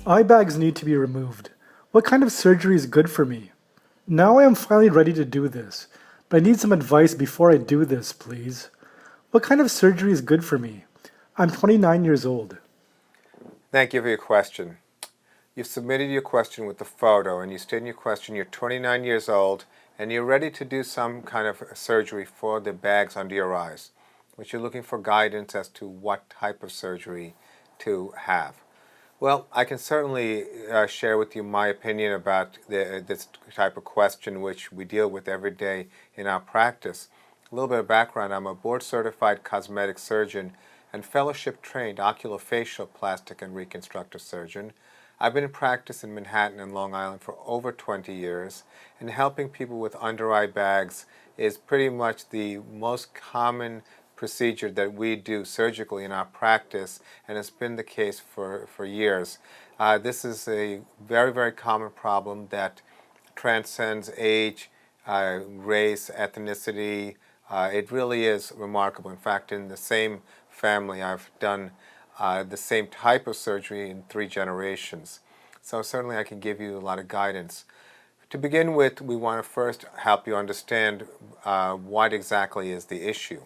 Eye bags need to be removed. What kind of surgery is good for me? Now I am finally ready to do this, but I need some advice before I do this, please. What kind of surgery is good for me? I'm 29 years old. Thank you for your question. You've submitted your question with the photo, and you state in your question you're 29 years old and you're ready to do some kind of surgery for the bags under your eyes, but you're looking for guidance as to what type of surgery to have. Well, I can certainly share with you my opinion about this type of question, which we deal with every day in our practice. A little bit of background: I'm a board-certified cosmetic surgeon and fellowship-trained oculofacial, plastic, and reconstructive surgeon. I've been in practice in Manhattan and Long Island for over 20 years, and helping people with under-eye bags is pretty much the most common procedure that we do surgically in our practice, and it's been the case for years. This is a very, very common problem that transcends age, race, ethnicity. It really is remarkable. In fact, in the same family, I've done the same type of surgery in 3 generations. So certainly I can give you a lot of guidance. To begin with, we want to first help you understand what exactly is the issue.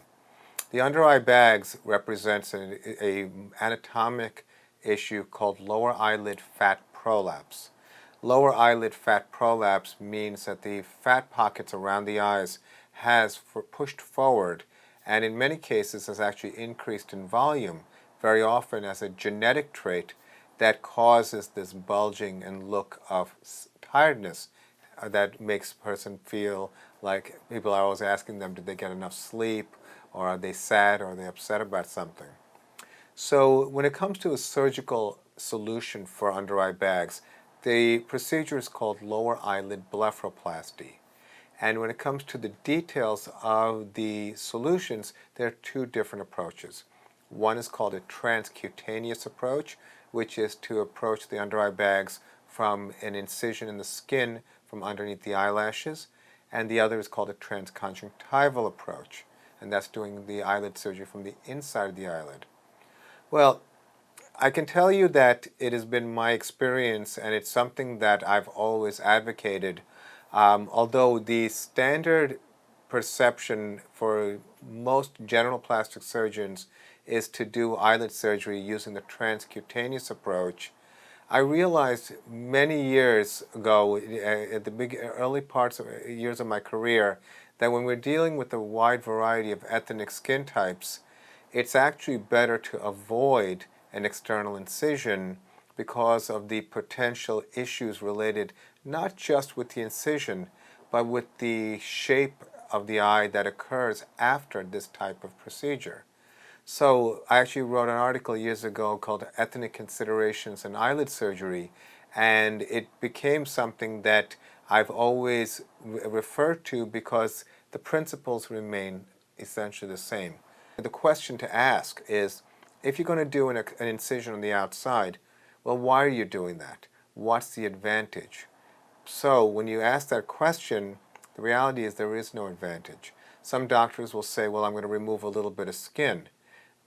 The under-eye bags represents a anatomic issue called lower eyelid fat prolapse. Lower eyelid fat prolapse means that the fat pockets around the eyes has pushed forward, and in many cases has actually increased in volume, very often as a genetic trait that causes this bulging and look of tiredness that makes a person feel like people are always asking them, did they get enough sleep, or are they sad, or are they upset about something? So when it comes to a surgical solution for under-eye bags, the procedure is called lower eyelid blepharoplasty. And when it comes to the details of the solutions, there are 2 different approaches. One is called a transcutaneous approach, which is to approach the under-eye bags from an incision in the skin from underneath the eyelashes, and the other is called a transconjunctival approach, and that's doing the eyelid surgery from the inside of the eyelid. Well, I can tell you that it has been my experience, and it's something that I've always advocated, although the standard perception for most general plastic surgeons is to do eyelid surgery using the transcutaneous approach. I realized many years ago, at the early years of my career, that when we're dealing with a wide variety of ethnic skin types, it's actually better to avoid an external incision because of the potential issues related not just with the incision, but with the shape of the eye that occurs after this type of procedure. So I actually wrote an article years ago called Ethnic Considerations in Eyelid Surgery, and it became something that I've always referred to because the principles remain essentially the same. The question to ask is, if you're going to do an incision on the outside, well, why are you doing that? What's the advantage? So when you ask that question, the reality is there is no advantage. Some doctors will say, well, I'm going to remove a little bit of skin.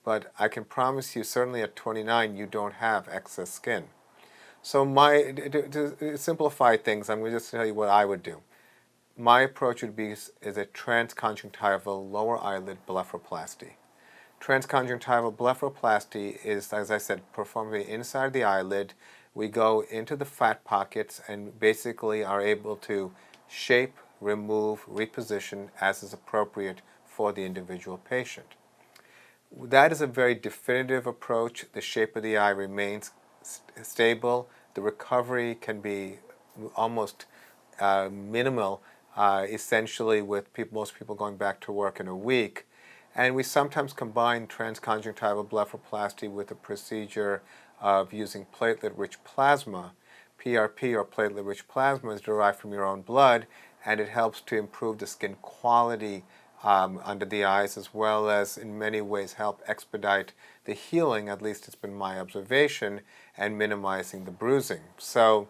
But I can promise you, certainly at 29, you don't have excess skin. So to simplify things, I'm going to just tell you what I would do. My approach would be is a transconjunctival lower eyelid blepharoplasty. Transconjunctival blepharoplasty is, as I said, performed inside the eyelid. We go into the fat pockets and basically are able to shape, remove, reposition as is appropriate for the individual patient. That is a very definitive approach. The shape of the eye remains stable. The recovery can be almost minimal, essentially with most people going back to work in a week. And we sometimes combine transconjunctival blepharoplasty with a procedure of using platelet-rich plasma. PRP, or platelet-rich plasma, is derived from your own blood, and it helps to improve the skin quality under the eyes, as well as in many ways help expedite the healing, at least it's been my observation, and minimizing the bruising. So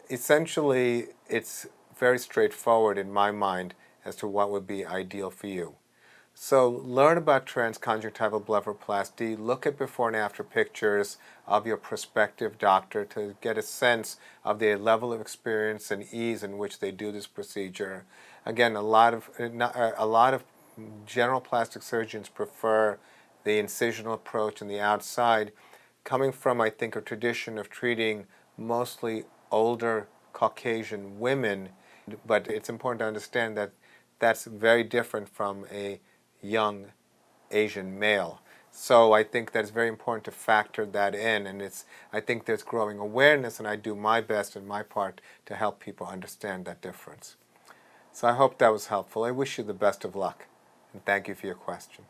essentially it's very straightforward in my mind as to what would be ideal for you. So learn about transconjunctival blepharoplasty. Look at before and after pictures of your prospective doctor to get a sense of their level of experience and ease in which they do this procedure. Again, a lot of general plastic surgeons prefer the incisional approach and the outside, coming from, I think, a tradition of treating mostly older Caucasian women. But it's important to understand that that's very different from a young Asian male. So I think that it's very important to factor that in, and I think there's growing awareness, and I do my best in my part to help people understand that difference. So I hope that was helpful. I wish you the best of luck, and thank you for your question.